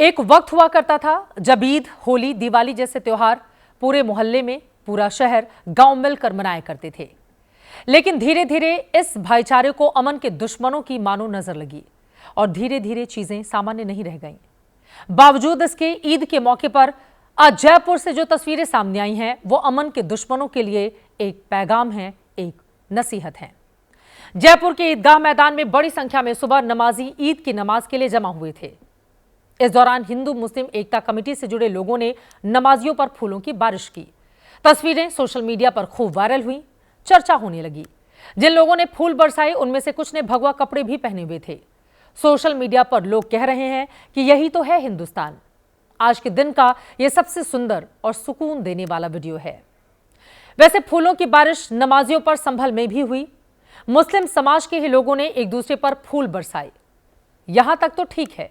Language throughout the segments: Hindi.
एक वक्त हुआ करता था जब ईद, होली, दिवाली जैसे त्योहार पूरे मोहल्ले में, पूरा शहर, गांव मिलकर मनाया करते थे। लेकिन धीरे धीरे इस भाईचारे को अमन के दुश्मनों की मानो नजर लगी और धीरे धीरे चीजें सामान्य नहीं रह गईं। बावजूद इसके ईद के मौके पर आज जयपुर से जो तस्वीरें सामने आई हैं वो अमन के दुश्मनों के लिए एक पैगाम है, एक नसीहत है। जयपुर के ईदगाह मैदान में बड़ी संख्या में सुबह नमाजी ईद की नमाज के लिए जमा हुए थे। इस दौरान हिंदू मुस्लिम एकता कमेटी से जुड़े लोगों ने नमाजियों पर फूलों की बारिश की। तस्वीरें सोशल मीडिया पर खूब वायरल हुई, चर्चा होने लगी। जिन लोगों ने फूल बरसाए उनमें से कुछ ने भगवा कपड़े भी पहने हुए थे। सोशल मीडिया पर लोग कह रहे हैं कि यही तो है हिंदुस्तान। आज के दिन का यह सबसे सुंदर और सुकून देने वाला वीडियो है। वैसे फूलों की बारिश नमाजियों पर संभल में भी हुई। मुस्लिम समाज के ही लोगों ने एक दूसरे पर फूल बरसाए। यहां तक तो ठीक है,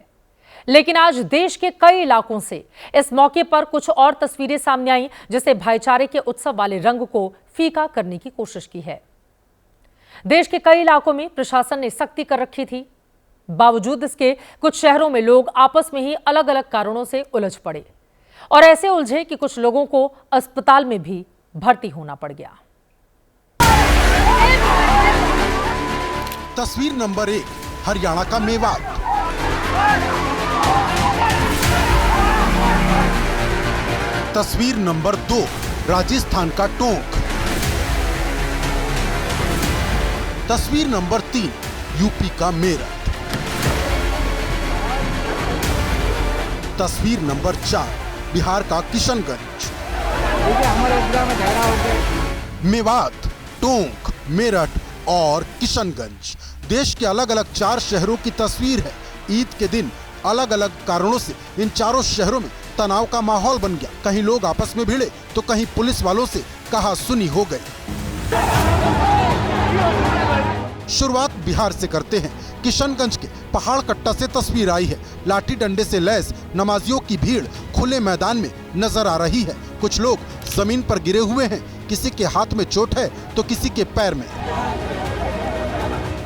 लेकिन आज देश के कई इलाकों से इस मौके पर कुछ और तस्वीरें सामने आई जिसे भाईचारे के उत्सव वाले रंग को फीका करने की कोशिश की है। देश के कई इलाकों में प्रशासन ने सख्ती कर रखी थी। बावजूद इसके कुछ शहरों में लोग आपस में ही अलग अलग कारणों से उलझ पड़े और ऐसे उलझे कि कुछ लोगों को अस्पताल में भी भर्ती होना पड़ गया। तस्वीर नंबर 1, हरियाणा का मेवात। तस्वीर नंबर 2, राजस्थान का टोंक। तस्वीर नंबर 3, यूपी का मेरठ। तस्वीर नंबर 4, बिहार का किशनगंज। मेवात, टोंक, मेरठ और किशनगंज देश के अलग अलग 4 शहरों की तस्वीर है। ईद के दिन अलग अलग कारणों से इन चारों शहरों में तनाव का माहौल बन गया। कहीं लोग आपस में भिड़े तो कहीं पुलिस वालों से कहा सुनी हो गई। शुरुआत बिहार से करते हैं। किशनगंज के पहाड़ कट्टा से तस्वीर आई है। लाठी डंडे से लैस नमाजियों की भीड़ खुले मैदान में नजर आ रही है। कुछ लोग जमीन पर गिरे हुए हैं। किसी के हाथ में चोट है तो किसी के पैर में।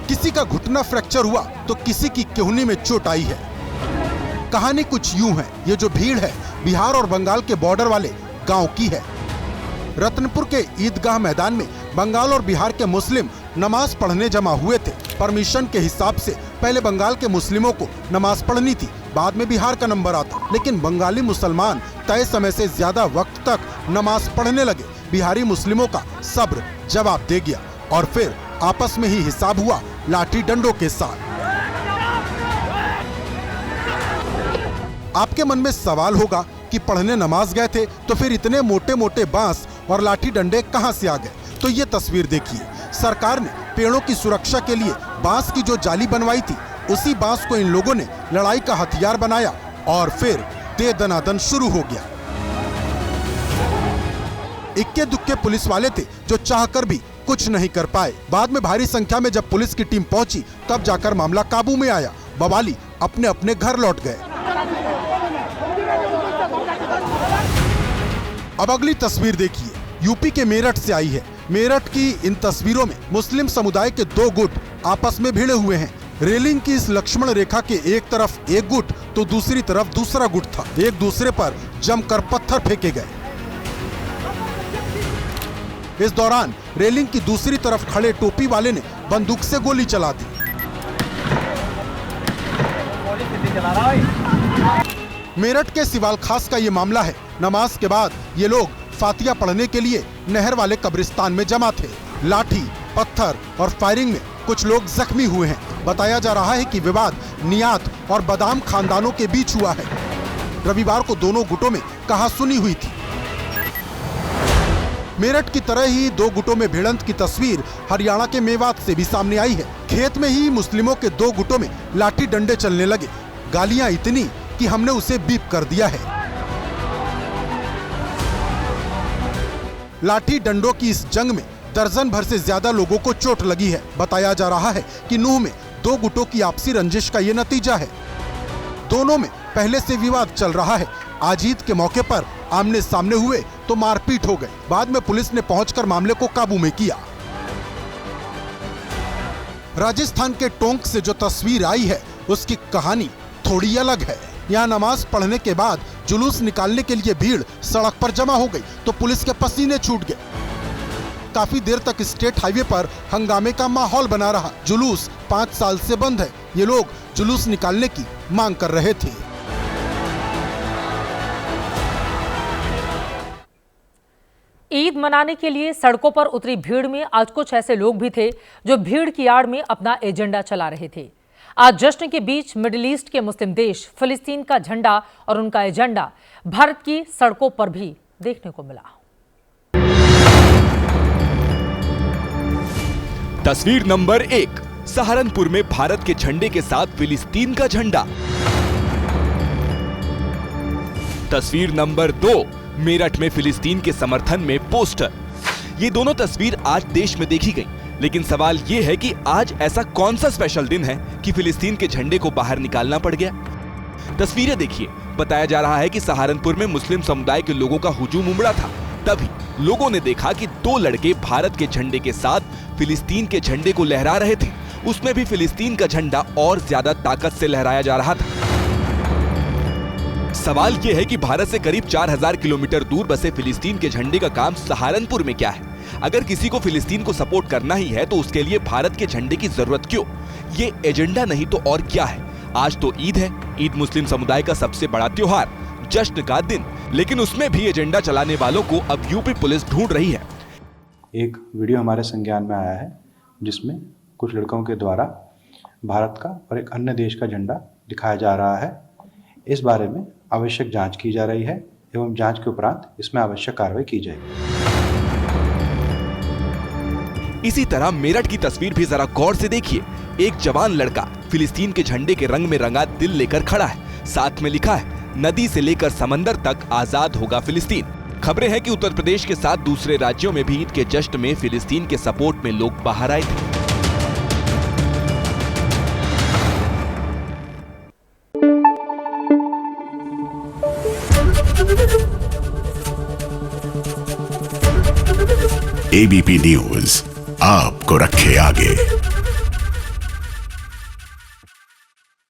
किसी का घुटना फ्रैक्चर हुआ तो किसी की केहूनी में चोट आई है। कहानी कुछ यूं है। ये जो भीड़ है बिहार और बंगाल के बॉर्डर वाले गांव की है। रतनपुर के ईदगाह मैदान में बंगाल और बिहार के मुस्लिम नमाज पढ़ने जमा हुए थे। परमिशन के हिसाब से पहले बंगाल के मुस्लिमों को नमाज पढ़नी थी, बाद में बिहार का नंबर आता। लेकिन बंगाली मुसलमान तय समय से ज्यादा वक्त तक नमाज पढ़ने लगे। बिहारी मुस्लिमों का सब्र जवाब दे गया और फिर आपस में ही हिसाब हुआ लाठी डंडों के साथ। आपके मन में सवाल होगा कि पढ़ने नमाज गए थे तो फिर इतने मोटे मोटे बांस और लाठी डंडे कहां से आ गए? तो ये तस्वीर देखिए। सरकार ने पेड़ों की सुरक्षा के लिए बांस की जो जाली बनवाई थी, उसी बांस को इन लोगों ने लड़ाई का हथियार बनाया और फिर दे दनादन शुरू हो गया। इक्के दुक्के पुलिस वाले थे जो चाहकर भी कुछ नहीं कर पाए। बाद में भारी संख्या में जब पुलिस की टीम पहुंची तब जाकर मामला काबू में आया। बवाली अपने अपने घर लौट गए। अब अगली तस्वीर देखिए, यूपी के मेरठ से आई है। मेरठ की इन तस्वीरों में मुस्लिम समुदाय के 2 गुट आपस में भिड़े हुए हैं। रेलिंग की इस लक्ष्मण रेखा के एक तरफ एक गुट तो दूसरी तरफ दूसरा गुट था। एक दूसरे पर जमकर पत्थर फेंके गए। इस दौरान रेलिंग की दूसरी तरफ खड़े टोपी वाले ने बंदूक से गोली चला दी। मेरठ के सिवाल खास का ये मामला है। नमाज के बाद ये लोग फातिया पढ़ने के लिए नहर वाले कब्रिस्तान में जमा थे। लाठी, पत्थर और फायरिंग में कुछ लोग जख्मी हुए हैं। बताया जा रहा है कि विवाद नियात और बादाम खानदानों के बीच हुआ है। रविवार को दोनों गुटों में कहासुनी हुई थी। मेरठ की तरह ही 2 गुटों में भिड़ंत की तस्वीर हरियाणा के मेवात से भी सामने आई है। खेत में ही मुस्लिमों के 2 गुटों में लाठी डंडे चलने लगे। गालियां इतनी कि हमने उसे बीप कर दिया है। लाठी डंडों की इस जंग में दर्जन भर से ज्यादा लोगों को चोट लगी है। बताया जा रहा है कि नूह में 2 गुटों की आपसी रंजिश का ये नतीजा है। दोनों में पहले से विवाद चल रहा है। आज ईद के मौके पर आमने सामने हुए तो मारपीट हो गई। बाद में पुलिस ने पहुंचकर मामले को काबू में किया। राजस्थान के टोंक से जो तस्वीर आई है उसकी कहानी थोड़ी अलग है। यहाँ नमाज पढ़ने के बाद जुलूस निकालने के लिए भीड़ सड़क पर जमा हो गई तो पुलिस के पसीने छूट गए। काफी देर तक स्टेट हाईवे पर हंगामे का माहौल बना रहा। जुलूस 5 साल से बंद है। ये लोग जुलूस निकालने की मांग कर रहे थे। ईद मनाने के लिए सड़कों पर उतरी भीड़ में आज कुछ ऐसे लोग भी थे जो भीड़ की आड़ में अपना एजेंडा चला रहे थे। आज जश्न के बीच मिडिल ईस्ट के मुस्लिम देश फिलिस्तीन का झंडा और उनका एजेंडा भारत की सड़कों पर भी देखने को मिला। तस्वीर नंबर 1, सहारनपुर में भारत के झंडे के साथ फिलिस्तीन का झंडा। तस्वीर नंबर 2, मेरठ में फिलिस्तीन के समर्थन में पोस्टर। ये दोनों तस्वीर आज देश में देखी गई, लेकिन सवाल ये है कि आज ऐसा कौन सा स्पेशल दिन है कि फिलिस्तीन के झंडे को बाहर निकालना पड़ गया। तस्वीरें देखिए, बताया जा रहा है कि सहारनपुर में मुस्लिम समुदाय के लोगों का हुजूम उमड़ा था। तभी लोगों ने देखा कि 2 लड़के भारत के झंडे के साथ फिलिस्तीन के झंडे को लहरा रहे थे। उसमें भी फिलिस्तीन का झंडा और ज्यादा ताकत से लहराया जा रहा था। सवाल यह है कि भारत से करीब 4000 किलोमीटर दूर बसे फिलिस्तीन के झंडे का काम सहारनपुर में क्या है? अगर किसी को फिलिस्तीन को सपोर्ट करना ही है तो उसके लिए भारत के झंडे की जरूरत क्यों? ये एजेंडा नहीं तो और क्या है? आज तो ईद है, ईद मुस्लिम समुदाय का सबसे बड़ा त्योहार, जश्न का दिन, लेकिन उसमें भी एजेंडा चलाने वालों को अब यूपी पुलिस ढूंढ रही है। एक वीडियो हमारे संज्ञान में आया है जिसमें कुछ लड़कों के द्वारा भारत का और एक अन्य देश का झंडा दिखाया जा रहा है। इस बारे में आवश्यक जांच की जा रही है एवं जांच के उपरांत इसमें आवश्यक कार्रवाई की जाएगी। इसी तरह मेरठ की तस्वीर भी जरा गौर से देखिए। एक जवान लड़का फिलिस्तीन के झंडे के रंग में रंगा दिल लेकर खड़ा है। साथ में लिखा है, नदी से लेकर समंदर तक आजाद होगा फिलिस्तीन। खबरें हैं कि उत्तर प्रदेश के साथ दूसरे राज्यों में भी ईद के जश्न में फिलिस्तीन के सपोर्ट में लोग बाहर आए थे। एबीपी न्यूज आपको रखे आगे।